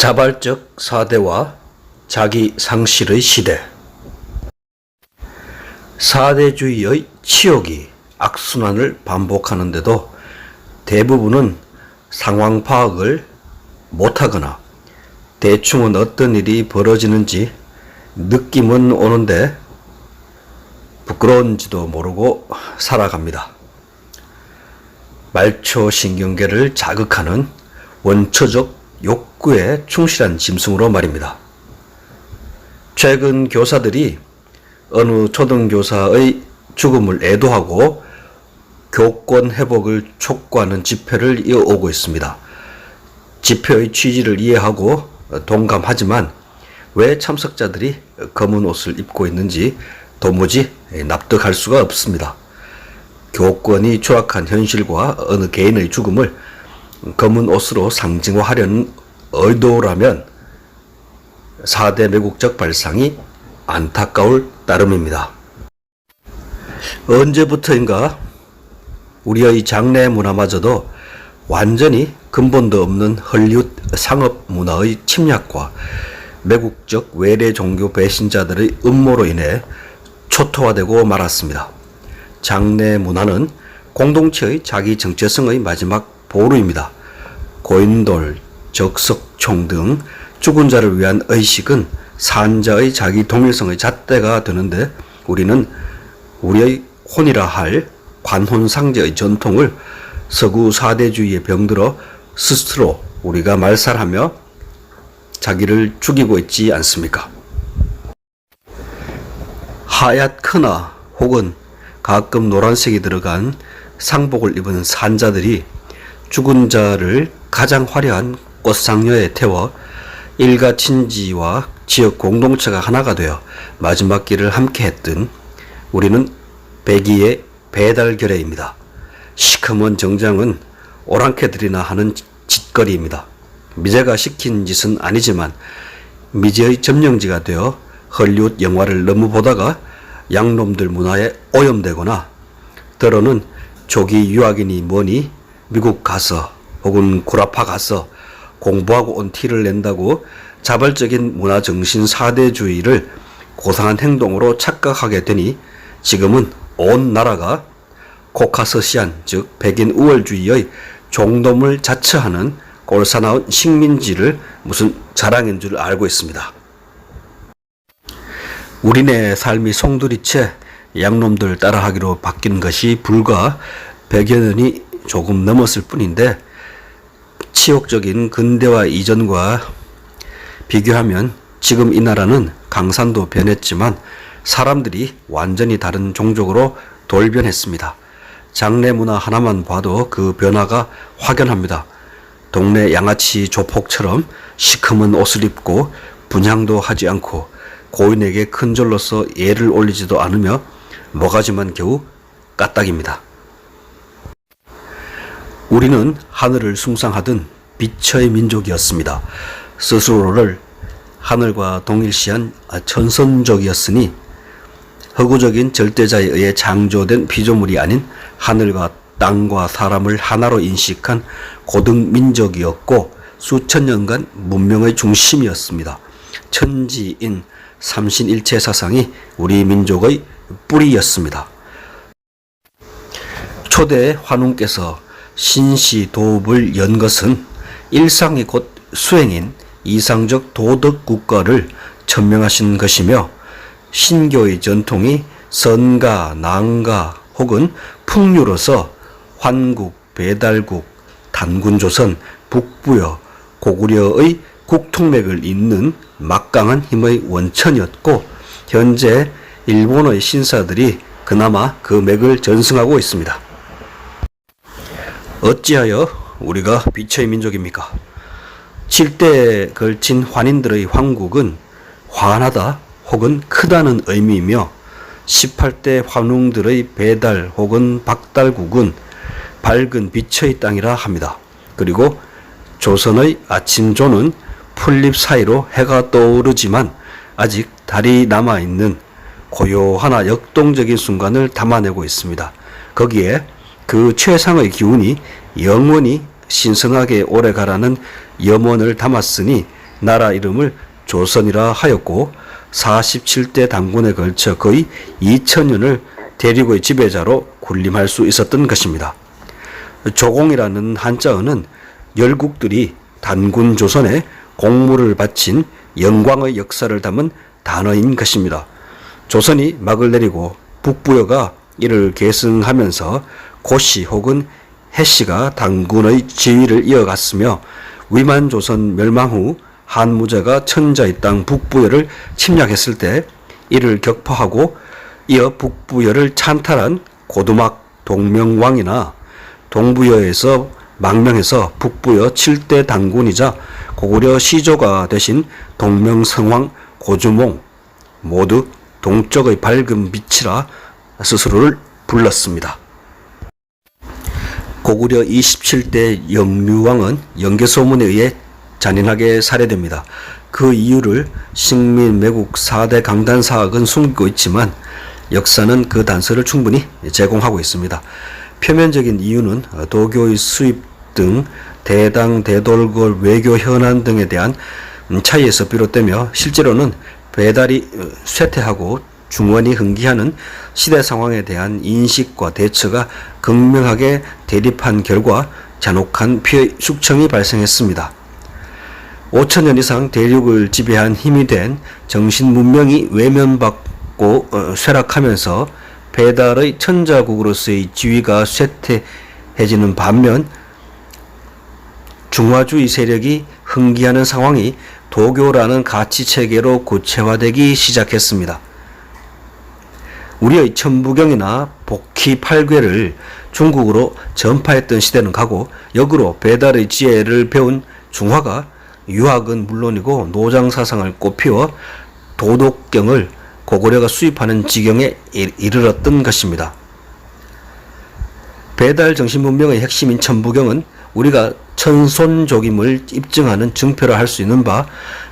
자발적 사대와 자기 상실의 시대. 사대주의의 치욕이 악순환을 반복하는데도 대부분은 상황 파악을 못하거나 대충은 어떤 일이 벌어지는지 느낌은 오는데 부끄러운지도 모르고 살아갑니다. 말초신경계를 자극하는 원초적 욕구에 충실한 짐승으로 말입니다. 최근 교사들이 어느 초등교사의 죽음을 애도하고 교권 회복을 촉구하는 집회를 이어오고 있습니다. 집회의 취지를 이해하고 동감하지만 왜 참석자들이 검은 옷을 입고 있는지 도무지 납득할 수가 없습니다. 교권이 추락한 현실과 어느 개인의 죽음을 검은 옷으로 상징화하려는 의도라면 4대 매국적 발상이 안타까울 따름입니다. 언제부터인가 우리의 장래 문화마저도 완전히 근본도 없는 헐리우드 상업 문화의 침략과 매국적 외래 종교 배신자들의 음모로 인해 초토화되고 말았습니다. 장래 문화는 공동체의 자기 정체성의 마지막 보루입니다. 고인돌, 적석총 등 죽은 자를 위한 의식은 산자의 자기 동일성의 잣대가 되는데 우리는 우리의 혼이라 할 관혼상제의 전통을 서구 사대주의에 병들어 스스로 우리가 말살하며 자기를 죽이고 있지 않습니까? 하얗거나 혹은 가끔 노란색이 들어간 상복을 입은 산자들이 죽은 자를 가장 화려한 꽃상녀에 태워 일가 친지와 지역 공동체가 하나가 되어 마지막 길을 함께 했던 우리는 백의의 배달결례입니다. 시커먼 정장은 오랑캐들이나 하는 짓거리입니다. 미제가 시킨 짓은 아니지만 미제의 점령지가 되어 헐리우드 영화를 너무 보다가 양놈들 문화에 오염되거나 때로는 조기 유학이니 뭐니 미국 가서 혹은 구라파 가서 공부하고 온 티를 낸다고 자발적인 문화정신 사대주의를 고상한 행동으로 착각하게 되니 지금은 온 나라가 코카서시안 즉 백인 우월주의의 종돔을 자처하는 꼴사나운 식민지를 무슨 자랑인 줄 알고 있습니다. 우리네 삶이 송두리째 양놈들 따라하기로 바뀐 것이 불과 100여 년이 조금 넘었을 뿐인데 치욕적인 근대화 이전과 비교하면 지금 이 나라는 강산도 변했지만 사람들이 완전히 다른 종족으로 돌변했습니다. 장래 문화 하나만 봐도 그 변화가 확연합니다. 동네 양아치 조폭처럼 시커먼 옷을 입고 분향도 하지 않고 고인에게 큰 절로서 예를 올리지도 않으며 모가지만 겨우 까딱입니다. 우리는 하늘을 숭상하던 빛의 민족이었습니다. 스스로를 하늘과 동일시한 천선족이었으니 허구적인 절대자에 의해 창조된 피조물이 아닌 하늘과 땅과 사람을 하나로 인식한 고등민족이었고 수천 년간 문명의 중심이었습니다. 천지인 삼신일체 사상이 우리 민족의 뿌리였습니다. 초대 환웅께서 신시도읍을 연 것은 일상이 곧 수행인 이상적 도덕 국가를 천명하신 것이며 신교의 전통이 선가, 낭가 혹은 풍류로서 환국, 배달국, 단군조선, 북부여, 고구려의 국통맥을 잇는 막강한 힘의 원천이었고 현재 일본의 신사들이 그나마 그 맥을 전승하고 있습니다. 어찌하여 우리가 빛의 민족입니까? 7대에 걸친 환인들의 황국은 환하다 혹은 크다는 의미이며 18대 환웅들의 배달 혹은 박달국은 밝은 빛의 땅이라 합니다. 그리고 조선의 아침조는 풀잎 사이로 해가 떠오르지만 아직 달이 남아있는 고요하나 역동적인 순간을 담아내고 있습니다. 거기에 그 최상의 기운이 영원히 신성하게 오래가라는 염원을 담았으니 나라 이름을 조선이라 하였고 47대 당군에 걸쳐 거의 2000년을 대륙의 지배자로 군림할 수 있었던 것입니다. 조공이라는 한자어는 열국들이 단군 조선에 공물을 바친 영광의 역사를 담은 단어인 것입니다. 조선이 막을 내리고 북부여가 이를 계승하면서 고씨 혹은 해씨가 단군의 지위를 이어갔으며 위만 조선 멸망 후 한무제가 천자의 땅 북부여를 침략했을 때 이를 격파하고 이어 북부여를 찬탈한 고두막 동명왕이나 동부여에서 망명해서 북부여 7대 당군이자 고구려 시조가 되신 동명성왕 고주몽 모두 동쪽의 밝은 빛이라 스스로를 불렀습니다. 고구려 27대 영류왕은 영계소문에 의해 잔인하게 살해됩니다. 그 이유를 식민 매국 4대 강단사학은 숨기고 있지만 역사는 그 단서를 충분히 제공하고 있습니다. 표면적인 이유는 도교의 수입 등 대당, 대돌궐, 외교 현안 등에 대한 차이에서 비롯되며 실제로는 배달이 쇠퇴하고 중원이 흥기하는 시대 상황에 대한 인식과 대처가 극명하게 대립한 결과 잔혹한 피해 숙청이 발생했습니다. 5000년 이상 대륙을 지배한 힘이 된 정신 문명이 외면받고 쇠락하면서 배달의 천자국으로서의 지위가 쇠퇴해지는 반면 중화주의 세력이 흥기하는 상황이 도교라는 가치체계로 구체화되기 시작했습니다. 우리의 천부경이나 복희팔괴를 중국으로 전파했던 시대는 가고 역으로 배달의 지혜를 배운 중화가 유학은 물론이고 노장사상을 꽃피워 도덕경을 고구려가 수입하는 지경에 이르렀던 것입니다. 배달 정신문명의 핵심인 천부경은 우리가 천손족임을 입증하는 증표라 할 수 있는 바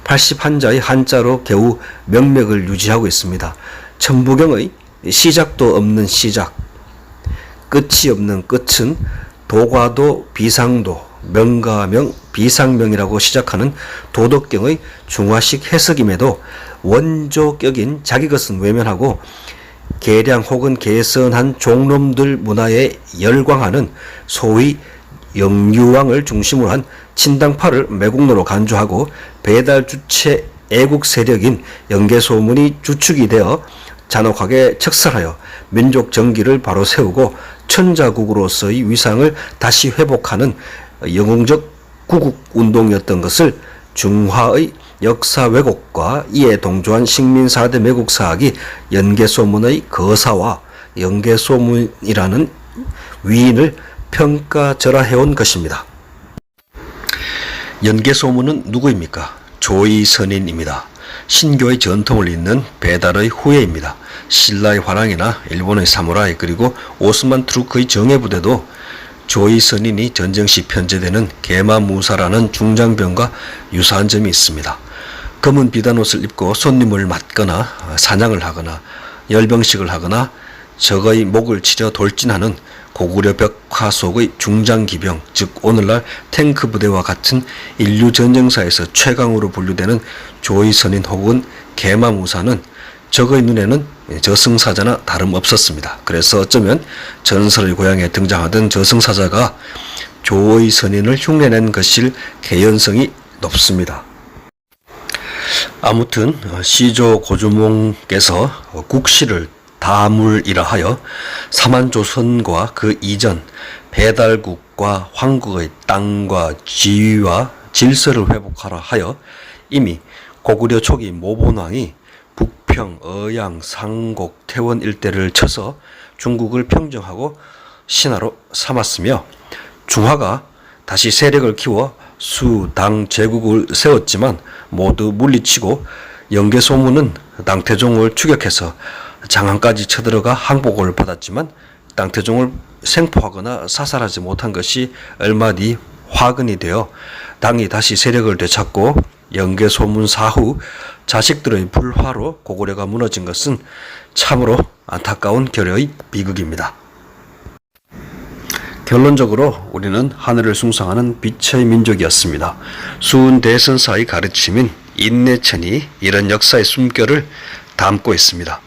81자의 한자로 겨우 명맥을 유지하고 있습니다. 천부경의 시작도 없는 시작, 끝이 없는 끝은 도과도 비상도, 명가명 비상명이라고 시작하는 도덕경의 중화식 해석임에도 원조격인 자기 것은 외면하고 계량 혹은 개선한 종놈들 문화에 열광하는 소위 영유왕을 중심으로 한 친당파를 매국노로 간주하고 배달 주체 애국 세력인 영계소문이 주축이 되어 잔혹하게 척살하여 민족 정기를 바로 세우고 천자국으로서의 위상을 다시 회복하는 영웅적 구국운동이었던 것을 중화의 역사 왜곡과 이에 동조한 식민 4대 매국사학이 연개소문의 거사와 연개소문이라는 위인을 평가절하해온 것입니다. 연개소문은 누구입니까? 조이선인입니다. 신교의 전통을 잇는 배달의 후예입니다. 신라의 화랑이나 일본의 사무라이 그리고 오스만 투르크의 정예부대도 조이선인이 전쟁 시 편제되는 게마무사라는 중장병과 유사한 점이 있습니다. 검은 비단옷을 입고 손님을 맞거나 사냥을 하거나 열병식을 하거나 적의 목을 치려 돌진하는 고구려 벽화 속의 중장기병, 즉 오늘날 탱크 부대와 같은 인류 전쟁사에서 최강으로 분류되는 조이선인 혹은 게마무사는 적의 눈에는 저승사자나 다름없었습니다. 그래서 어쩌면 전설의 고향에 등장하던 저승사자가 조이선인을 흉내낸 것일 개연성이 높습니다. 아무튼 시조 고주몽께서 국시를 다물이라 하여 사만조선과 그 이전 배달국과 황국의 땅과 지위와 질서를 회복하라 하여 이미 고구려 초기 모본왕이 북평, 어양, 상곡, 태원 일대를 쳐서 중국을 평정하고 신하로 삼았으며 중화가 다시 세력을 키워 수, 당, 제국을 세웠지만 모두 물리치고 영계소문은 당태종을 추격해서 장안까지 쳐들어가 항복을 받았지만 당태종을 생포하거나 사살하지 못한 것이 얼마 뒤 화근이 되어 당이 다시 세력을 되찾고 영계소문 사후 자식들의 불화로 고구려가 무너진 것은 참으로 안타까운 결여의 비극입니다. 결론적으로 우리는 하늘을 숭상하는 빛의 민족이었습니다. 수은 대선사의 가르침인 인내천이 이런 역사의 숨결을 담고 있습니다.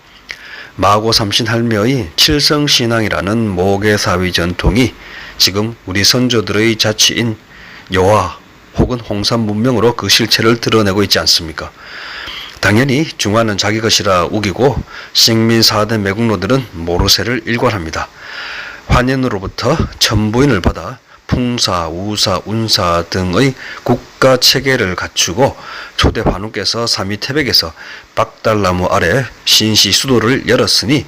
마고 삼신 할매의 칠성신앙이라는 모계사위 전통이 지금 우리 선조들의 자취인 여화 혹은 홍산 문명으로 그 실체를 드러내고 있지 않습니까? 당연히 중화는 자기 것이라 우기고 식민사대 매국노들은 모르쇠를 일관합니다. 환인으로부터 천부인을 받아 풍사, 우사, 운사 등의 국가 체계를 갖추고 초대 환우께서 삼위태백에서 빡달나무 아래 신시 수도를 열었으니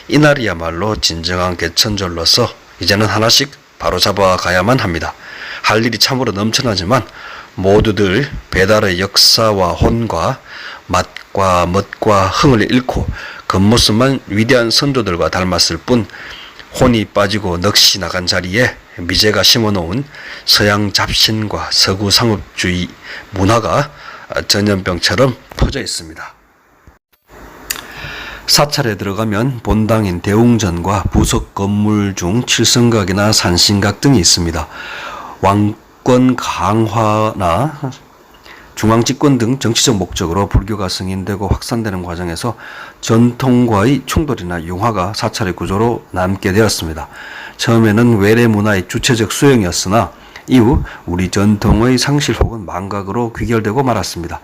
이날이야말로 진정한 개천절로서 이제는 하나씩 바로잡아 가야만 합니다. 할 일이 참으로 넘쳐나지만 모두들 배달의 역사와 혼과 맛과 멋과 흥을 잃고 겉모습만 위대한 선조들과 닮았을 뿐 혼이 빠지고 넋이 나간 자리에 미제가 심어놓은 서양 잡신과 서구 상업주의 문화가 전염병처럼 퍼져 있습니다. 사찰에 들어가면 본당인 대웅전과 부속 건물 중 칠성각이나 산신각 등이 있습니다. 왕권 강화나 중앙집권 등 정치적 목적으로 불교가 승인되고 확산되는 과정에서 전통과의 충돌이나 융화가 사찰의 구조로 남게 되었습니다. 처음에는 외래 문화의 주체적 수용이었으나 이후 우리 전통의 상실 혹은 망각으로 귀결되고 말았습니다.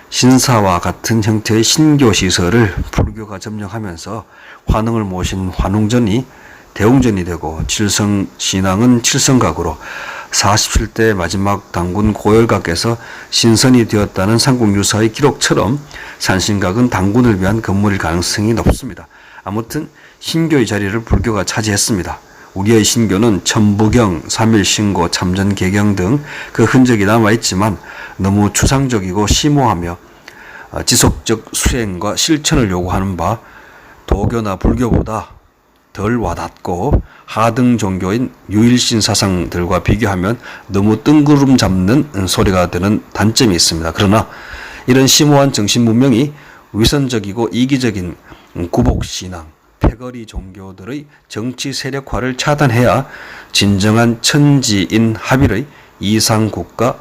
신사와 같은 형태의 신교시설을 불교가 점령하면서 환흥을 모신 환웅전이 대웅전이 되고 칠성신앙은 칠성각으로 47대 마지막 당군 고열각에서 신선이 되었다는 삼국유사의 기록처럼 산신각은 당군을 위한 건물일 가능성이 높습니다. 아무튼 신교의 자리를 불교가 차지했습니다. 우리의 신교는 천부경, 삼일신고, 참전개경 등 그 흔적이 남아있지만 너무 추상적이고 심오하며 지속적 수행과 실천을 요구하는 바 도교나 불교보다 덜 와닿고 하등 종교인 유일신 사상들과 비교하면 너무 뜬구름 잡는 소리가 되는 단점이 있습니다. 그러나 이런 심오한 정신문명이 위선적이고 이기적인 구복신앙, 패거리 종교들의 정치 세력화를 차단해야 진정한 천지인 합일의 이상국가,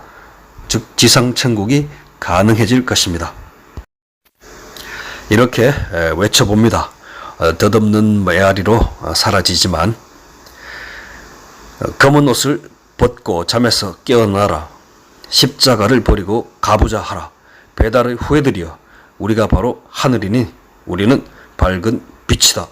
즉 지상천국이 가능해질 것입니다. 이렇게 외쳐봅니다. 덧없는 메아리로 사라지지만 검은 옷을 벗고 잠에서 깨어나라. 십자가를 버리고 가부좌 하라. 배달의 후예들이여, 우리가 바로 하늘이니 우리는 밝은 빛이다.